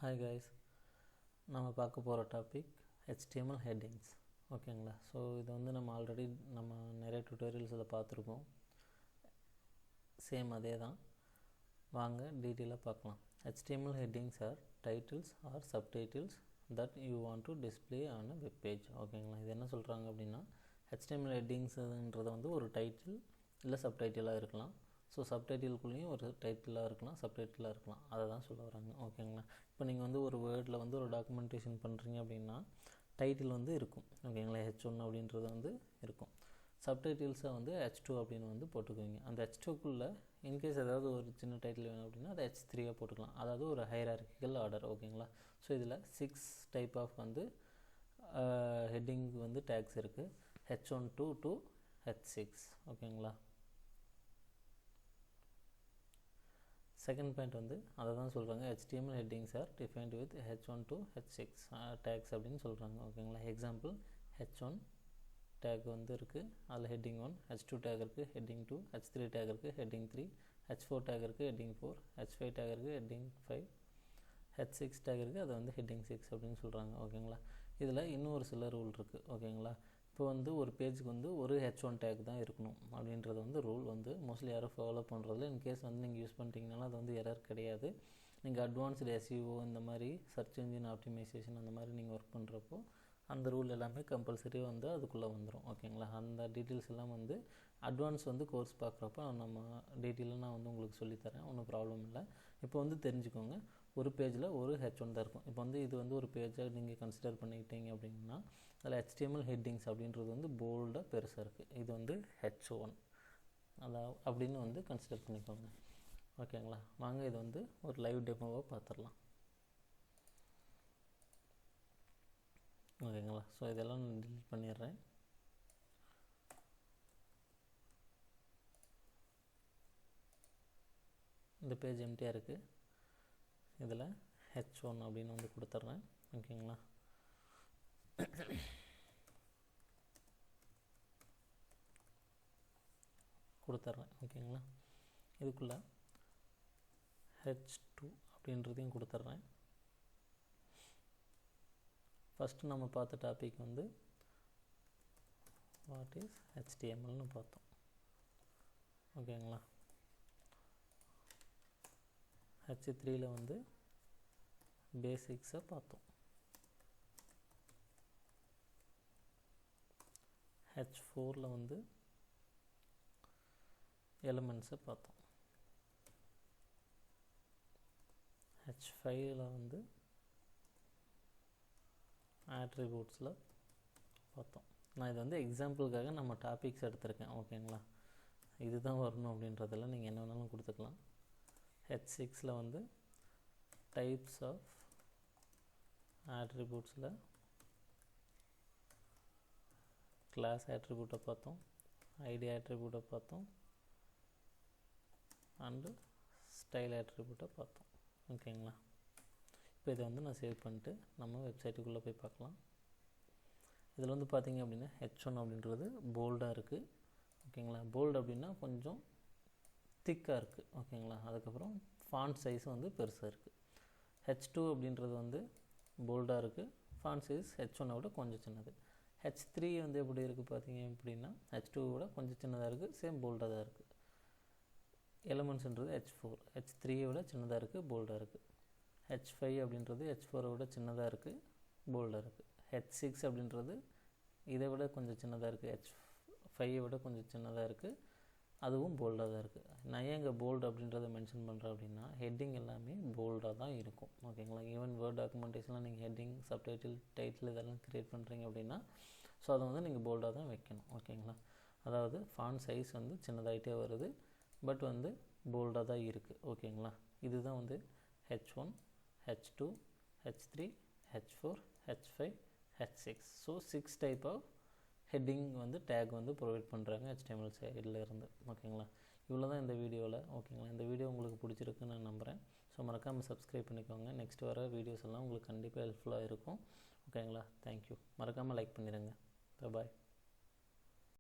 Hi guys, நம்ம பார்க்க போகிற டாபிக் HTML headings. ஓகேங்களா. ஸோ இது வந்து நம்ம ஆல்ரெடி நிறைய டுட்டோரியல்ஸில் பார்த்துருக்கோம். சேம் அதே தான். வாங்க டீட்டெயிலாக பார்க்கலாம். HTML headings are titles or subtitles that you want to display on a web page. ஓகேங்களா. இது என்ன சொல்கிறாங்க அப்படின்னா HTML headingsன்றது வந்து ஒரு டைட்டில் இல்லை சப்டைட்டிலாக இருக்கலாம். ஸோ சப்டைட்டிலுக்குள்ளேயும் ஒரு டைட்டிலாக இருக்கலாம், சப்டைட்டிலாக இருக்கலாம். அதை தான் சொல்ல வராங்க. ஓகேங்களா. இப்போ நீங்கள் வந்து ஒரு வேர்டில் வந்து ஒரு டாக்குமெண்டேஷன் பண்ணுறீங்க அப்படின்னா டைட்டில் வந்து இருக்கும். ஓகேங்களா. H1 அப்படின்றது வந்து இருக்கும். சப்டைட்டில்ஸை வந்து H2 அப்படின்னு வந்து போட்டுக்குவீங்க. அந்த H2க்குள்ளே இன்கேஸ் ஏதாவது ஒரு சின்ன டைட்டில் வேணும் அப்படின்னா அதை H3யாக போட்டுக்கலாம். அதாவது ஒரு ஹைரார்கிக்கல் ஆர்டர். ஓகேங்களா. ஸோ இதில் 6 டைப் ஆஃப் வந்து ஹெட்டிங் வந்து டேக்ஸ் இருக்குது. H1 to H6. ஓகேங்களா. செகண்ட் பாயிண்ட் வந்து அதை தான் சொல்கிறாங்க. HTML headings are defined with H1 to H6 tags அப்படின்னு சொல்கிறாங்க. ஓகேங்களா. எக்ஸாம்பிள் H1 டேக் வந்து இருக்குது, அதில் ஹெட்டிங் 1, H2 டேக் இருக்குது, ஹெட்டிங் 2, H3 டேக் இருக்குது, ஹெட்டிங் 3, H4 டேக் இருக்குது, ஹெட்டிங் 4, H5 டேக் இருக்குது, ஹெட்டிங் 5, H6 டேக் இருக்குது, அது வந்து ஹெட்டிங் 6 அப்படின்னு சொல்கிறாங்க. ஓகேங்களா. இதில் இன்னும் ஒரு சில ரூல் இருக்குது. ஓகேங்களா. இப்போ வந்து ஒரு பேஜுக்கு வந்து ஒரு H1 டேக் தான் இருக்கணும் அப்படின்றது வந்து ரூல் வந்து மோஸ்ட்லி யாரும் ஃபாலோ பண்ணுறதில்ல. இன்கேஸ் வந்து நீங்கள் யூஸ் பண்ணிட்டீங்கனாலும் அது வந்து எரர் கிடையாது. நீங்கள் அட்வான்ஸ்டு SEO இந்த மாதிரி சர்ச் இன்ஜின் ஆப்டிமைசேஷன் அந்த மாதிரி நீங்கள் ஒர்க் பண்ணுறப்போ அந்த ரூல் எல்லாமே கம்பல்சரி வந்து அதுக்குள்ளே வந்துடும். ஓகேங்களா. அந்த டீட்டெயில்ஸ் எல்லாம் வந்து அட்வான்ஸ் வந்து கோர்ஸ் பார்க்குறப்போ நம்ம டீட்டெயிலாக நான் வந்து உங்களுக்கு சொல்லித்தரேன். ஒன்றும் ப்ராப்ளம் இல்லை. இப்போ வந்து தெரிஞ்சுக்கோங்க, ஒரு பேஜில் ஒரு H1 தான் இருக்கும். இப்போ வந்து இது வந்து ஒரு பேஜாக நீங்கள் கன்சிடர் பண்ணிக்கிட்டீங்க அப்படின்னா அதில் HTML headings அப்படின்றது வந்து போல்டாக பெருசாக இருக்குது. இது வந்து H1 அதாவது அப்படின்னு வந்து கன்சிடர் பண்ணிக்கோங்க. ஓகேங்களா. வாங்க இது வந்து ஒரு லைவ் டெமோவாக பார்த்துடலாம். ஓகேங்களா. ஸோ இதெல்லாம் நான் டிலீட் பண்ணிடுறேன். இந்த பேஜ் எம்டியாக இருக்குது. இதில் H1 அப்படின்னு வந்து கொடுத்துட்றேன். ஓகேங்களா. கொடுத்துட்றேன். ஓகேங்களா. இதுக்குள்ளே H2 அப்படின்றதையும் கொடுத்துட்றேன். ஃபஸ்ட்டு நம்ம பார்த்த டாபிக் வந்து வாட் இஸ் HTMLனு பார்த்தோம். ஓகேங்களா. H3ல் வந்து பேசிக்ஸை பார்த்தோம். H4ல் வந்து எலிமெண்ட்ஸை பார்த்தோம். H5ல் வந்து ஆட்ரிபியூட்ஸில் பார்த்தோம். நான் இது வந்து எக்ஸாம்பிளுக்காக நம்ம டாபிக்ஸ் எடுத்திருக்கேன். ஓகேங்களா. இதுதான் வரணும் அப்படின்றதெல்லாம் நீங்கள் என்ன வேணாலும் கொடுத்துக்கலாம். H6ல் வந்து டைப்ஸ் ஆஃப் ஆட்ரிபியூட்ஸில் கிளாஸ் ஆட்ரிபியூட்டை பார்த்தோம், ஐடி ஆட்ரிபியூட்டை பார்த்தோம், அண்டு ஸ்டைல் ஆட்ரிபியூட்டை பார்த்தோம். ஓகேங்களா. இப்போ இதை வந்து நான் சேவ் பண்ணிட்டு நம்ம வெப்சைட்டுக்குள்ளே போய் பார்க்கலாம். இதில் வந்து பார்த்திங்க அப்படின்னா H1 அப்படின்றது போல்டாக இருக்குது. ஓகேங்களா. போல்டு அப்படின்னா கொஞ்சம் திக்காக இருக்குது. ஓகேங்களா. அதுக்கப்புறம் ஃபாண்ட் சைஸ் வந்து பெருசாக இருக்குது. H2 அப்படின்றது வந்து போல்டாக இருக்குது. ஃபாண்ட் சைஸ் H1 விட கொஞ்சம் சின்னது. H3 வந்து எப்படி இருக்குது பார்த்திங்க அப்படின்னா H2 விட கொஞ்சம் சின்னதாக இருக்குது, சேம் போல்டாக தான் இருக்குது. எலிமெண்ட்ஸ்ன்றது H4, H3 விட சின்னதாக இருக்குது, போல்டாக இருக்குது. H5 அப்படின்றது H4 விட சின்னதாக இருக்குது, போல்டாக இருக்குது. H6 அப்படின்றது இதை விட கொஞ்சம் சின்னதாக இருக்குது, H5 விட கொஞ்சம் சின்னதாக இருக்குது, அதுவும் போல்டாக தான் இருக்குது. நான் ஏன் இங்கே போல்டு அப்படின்றத மென்ஷன் பண்ணுறேன் அப்படின்னா ஹெட்டிங் எல்லாமே போல்டாக தான் இருக்கும். ஓகேங்களா. ஈவன் வேர்ட் டாக்குமெண்டேஷனில் நீங்கள் ஹெட்டிங், சப்டைட்டில், டைட்டில் இதெல்லாம் க்ரியேட் பண்ணுறீங்க அப்படின்னா ஸோ அதை வந்து நீங்கள் போல்டாக தான் வைக்கணும். ஓகேங்களா. அதாவது ஃபாண்ட் சைஸ் வந்து சின்னதாகிட்டே வருது, பட் வந்து போல்டாக தான் இருக்குது. ஓகேங்களா. இதுதான் வந்து H1, H2, H3, H4, H5, H6. So 6 type of heading வந்து டேக் வந்து ப்ரொவைட் பண்ணுறாங்க HTML சைடில் இருந்து. ஓகேங்களா. இவ்வளோ தான் இந்த வீடியோவில். ஓகேங்களா. இந்த வீடியோ உங்களுக்கு பிடிச்சிருக்குன்னு நான் நம்புகிறேன். ஸோ மறக்காமல் சப்ஸ்கிரைப் பண்ணிக்கோங்க. நெக்ஸ்ட் வர வீடியோஸ் எல்லாம் உங்களுக்கு கண்டிப்பாக ஹெல்ப்ஃபுல்லாக இருக்கும். ஓகேங்களா. தேங்க்யூ. மறக்காமல் லைக் பண்ணிடுங்க. பாய்.